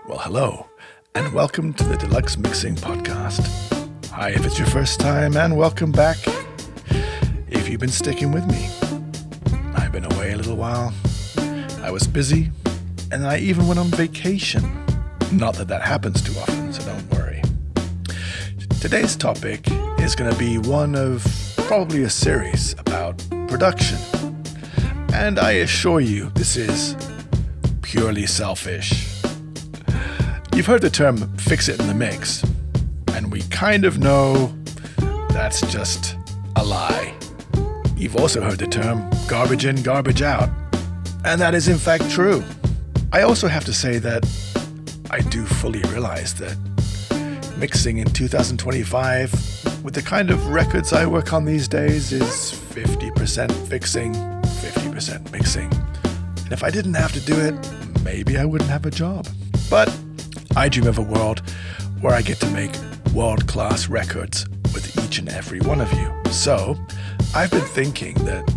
Well, hello, and welcome to the Deluxe Mixing Podcast. Hi, if it's your first time, and welcome back if you've been sticking with me. I've been away a little while. I was busy, and I even went on vacation. Not that happens too often, so don't worry. Today's topic is going to be one of probably a series about production. And I assure you, this is purely selfish. You've heard the term fix it in the mix, and we kind of know that's just a lie. You've also heard the term garbage in, garbage out, and that is in fact true. I also have to say that I do fully realize that mixing in 2025 with the kind of records I work on these days is 50% fixing, 50% mixing. And if I didn't have to do it, maybe I wouldn't have a job. But I dream of a world where I get to make world-class records with each and every one of you. So I've been thinking that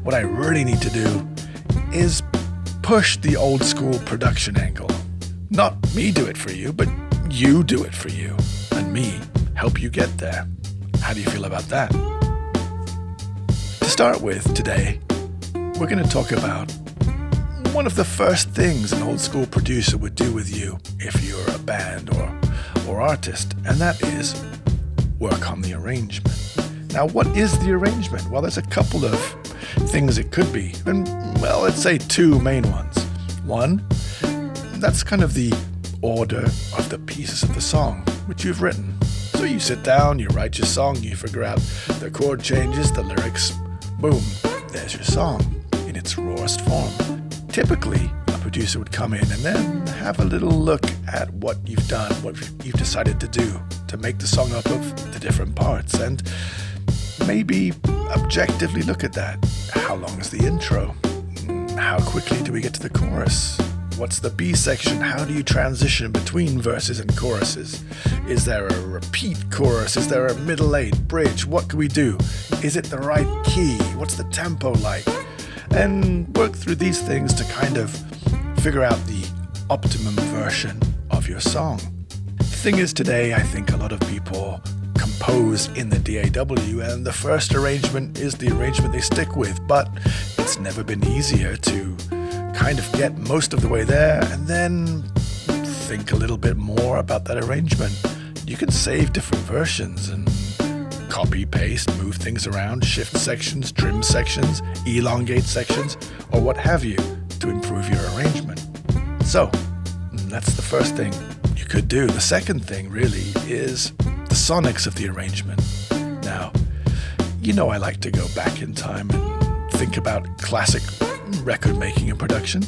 what I really need to do is push the old school production angle. Not me do it for you, but you do it for you, and me help you get there. How do you feel about that? To start with today, we're going to talk about one of the first things an old school producer would do with you if you're a band or artist, and that is work on the arrangement. Now, what is the arrangement? Well, there's a couple of things it could be, and well, let's say two main ones. One, that's kind of the order of the pieces of the song which you've written. So you sit down, you write your song, you figure out the chord changes, the lyrics, boom, there's your song in its rawest form. Typically, a producer would come in and then have a little look at what you've done, what you've decided to do to make the song up of the different parts, and maybe objectively look at that. How long is the intro? How quickly do we get to the chorus? What's the B section? How do you transition between verses and choruses? Is there a repeat chorus? Is there a middle eight bridge? What can we do? Is it the right key? What's the tempo like? And work through these things to kind of figure out the optimum version of your song. The thing is, today I think a lot of people compose in the DAW, and the first arrangement is the arrangement they stick with, but it's never been easier to kind of get most of the way there and then think a little bit more about that arrangement. You can save different versions and copy, paste, move things around, shift sections, trim sections, elongate sections, or what have you to improve your arrangement. So that's the first thing you could do. The second thing really is the sonics of the arrangement. Now, you know I like to go back in time and think about classic record making and production,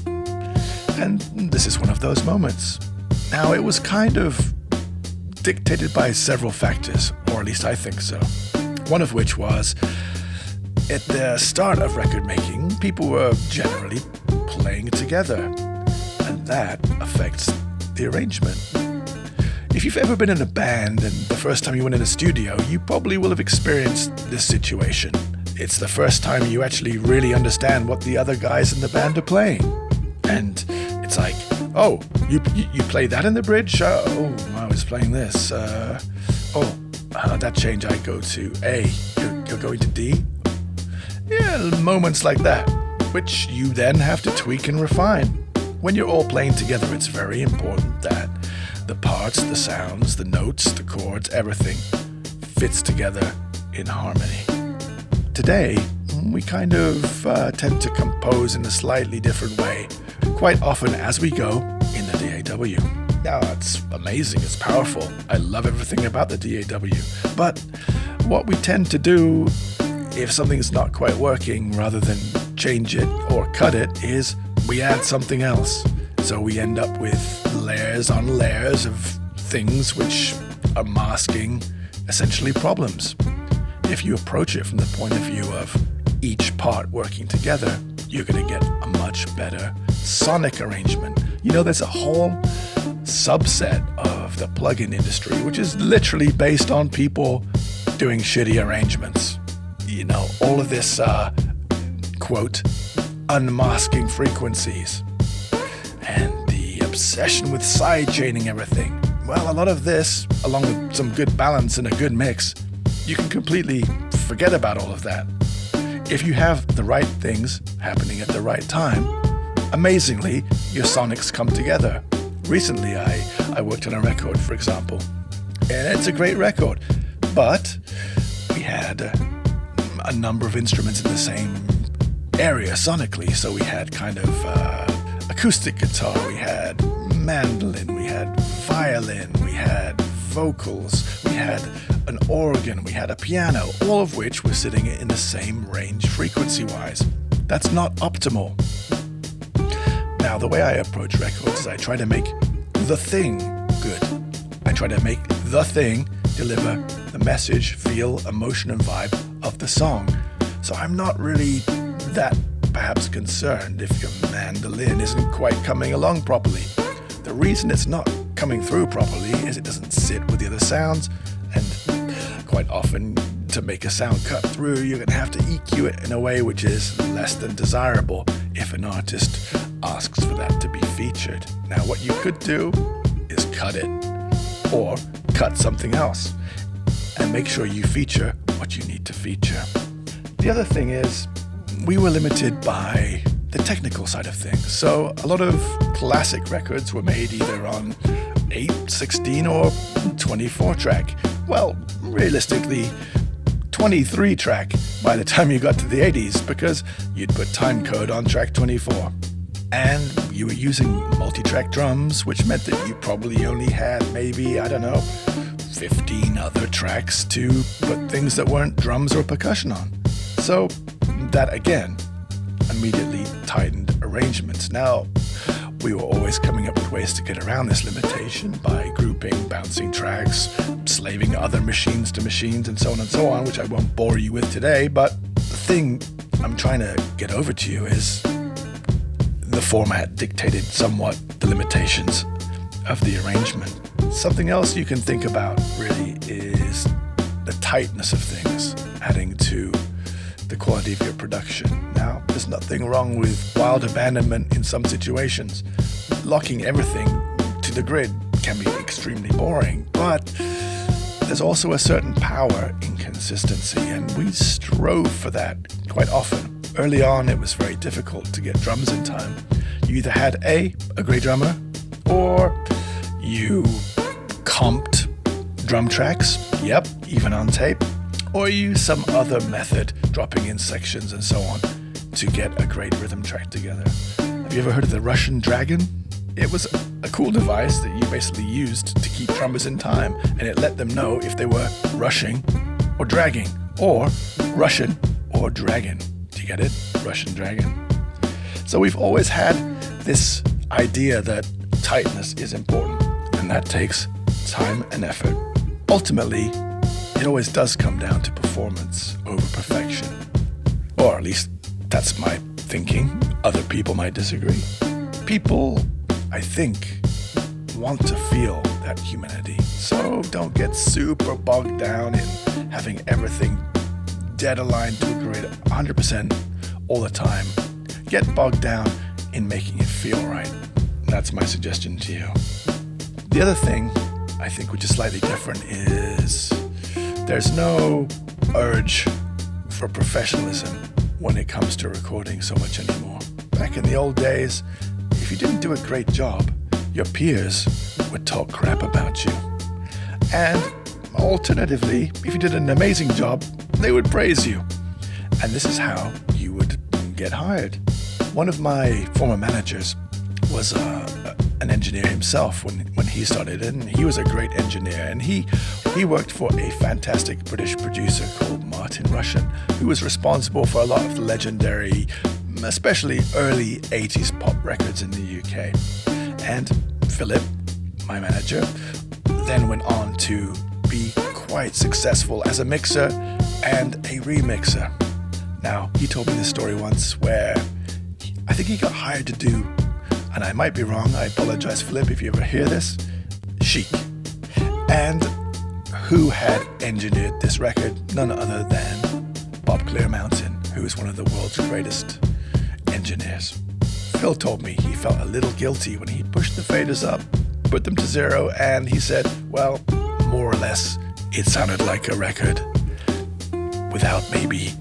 and this is one of those moments. Now, it was kind of dictated by several factors, or at least I think so. One of which was, at the start of record making, people were generally playing together, and that affects the arrangement. If you've ever been in a band and the first time you went in a studio, you probably will have experienced this situation. It's the first time you actually really understand what the other guys in the band are playing. And it's like, oh, you play that in the bridge? Oh, I was playing this. That change, I go to A. You're going to D? Yeah, moments like that, which you then have to tweak and refine. When you're all playing together, it's very important that the parts, the sounds, the notes, the chords, everything fits together in harmony. Today, we kind of tend to compose in a slightly different way, quite often as we go in the DAW. Now, it's amazing, it's powerful. I love everything about the DAW. But what we tend to do, if something's not quite working, rather than change it or cut it, is we add something else. So we end up with layers on layers of things which are masking essentially problems. If you approach it from the point of view of each part working together, you're going to get a much better sonic arrangement. You know, there's a whole subset of the plugin industry which is literally based on people doing shitty arrangements. You know, all of this, quote, unmasking frequencies. And the obsession with sidechaining everything. Well, a lot of this, along with some good balance and a good mix, you can completely forget about all of that. If you have the right things happening at the right time, amazingly, your sonics come together. Recently, I worked on a record, for example, and it's a great record, but we had a number of instruments in the same area sonically. So we had kind of acoustic guitar, we had mandolin, we had violin, we had vocals, we had an organ, we had a piano, all of which were sitting in the same range frequency-wise. That's not optimal. Now, the way I approach records is I try to make the thing good. I try to make the thing deliver the message, feel, emotion, and vibe of the song. So I'm not really that perhaps concerned if your mandolin isn't quite coming along properly. The reason it's not coming through properly is it doesn't sit with the other sounds, and quite often to make a sound cut through, you're going to have to EQ it in a way which is less than desirable if an artist asks for that to be featured. Now, what you could do is cut it, or cut something else, and make sure you feature what you need to feature. The other thing is, we were limited by the technical side of things. So a lot of classic records were made either on 8, 16, or 24 track. Well, realistically, 23 track by the time you got to the 80s, because you'd put time code on track 24. And you were using multi-track drums, which meant that you probably only had maybe, 15 other tracks to put things that weren't drums or percussion on. So that again immediately tightened arrangements. Now, we were always coming up with ways to get around this limitation by grouping, bouncing tracks, slaving other machines to machines, and so on and so on, which I won't bore you with today. But the thing I'm trying to get over to you is the format dictated somewhat the limitations of the arrangement. Something else you can think about really is the tightness of things, adding to the quality of your production. Now, there's nothing wrong with wild abandonment in some situations. Locking everything to the grid can be extremely boring, but there's also a certain power in consistency, and we strove for that quite often. Early on, it was very difficult to get drums in time. You either had a great drummer, or you comped drum tracks, even on tape, or use some other method, dropping in sections and so on, to get a great rhythm track together. Have you ever heard of the Russian Dragon? It was a cool device that you basically used to keep drummers in time, and it let them know if they were rushing or dragging, or Russian or dragon. Do you get it? Russian Dragon. So we've always had this idea that tightness is important, and that takes time and effort. Ultimately, it always does come down to performance over perfection. Or at least that's my thinking. Other people might disagree. People, I think, want to feel that humanity. So don't get super bogged down in having everything dead aligned to a grid 100% all the time. Get bogged down in making it feel right. That's my suggestion to you. The other thing I think which is slightly different is there's no urge for professionalism when it comes to recording so much anymore. Back in the old days, if you didn't do a great job, your peers would talk crap about you. And alternatively, if you did an amazing job, they would praise you. And this is how you would get hired. One of my former managers was an engineer himself when he started, and he was a great engineer, and he worked for a fantastic British producer called Martin Russian, who was responsible for a lot of the legendary, especially early 80s pop records in the UK. And Philip, my manager, then went on to be quite successful as a mixer and a remixer. Now, he told me this story once where I think he got hired to do, and I might be wrong, I apologize, Philip, if you ever hear this, Chic. And who had engineered this record? None other than Bob Clearmountain, who is one of the world's greatest engineers. Phil told me he felt a little guilty when he pushed the faders up, put them to 0, and he said, well, more or less, it sounded like a record without maybe,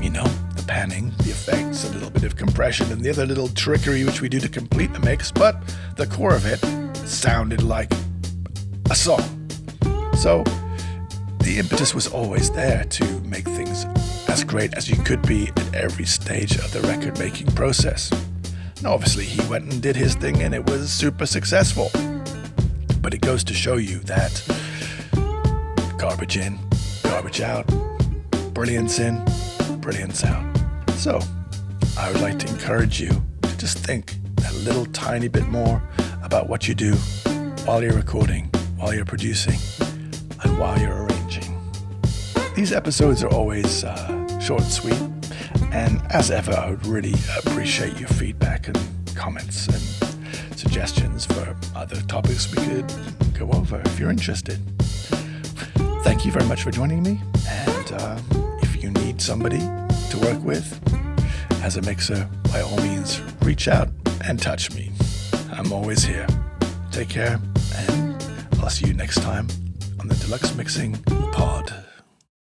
the panning, the effects, a little bit of compression, and the other little trickery which we do to complete the mix, but the core of it sounded like a song. So the impetus was always there to make things as great as you could be at every stage of the record-making process. Now, obviously, he went and did his thing, and it was super successful. But it goes to show you that garbage in, garbage out, brilliance in, brilliance out. So, I would like to encourage you to just think a little tiny bit more about what you do while you're recording, while you're producing, and while you're arranging. These episodes are always short and sweet, and as ever, I would really appreciate your feedback and comments and suggestions for other topics we could go over if you're interested. Thank you very much for joining me, and if you need somebody to work with as a mixer, by all means, reach out and touch me. I'm always here. Take care, and I'll see you next time on the Deluxe Mixing Pod.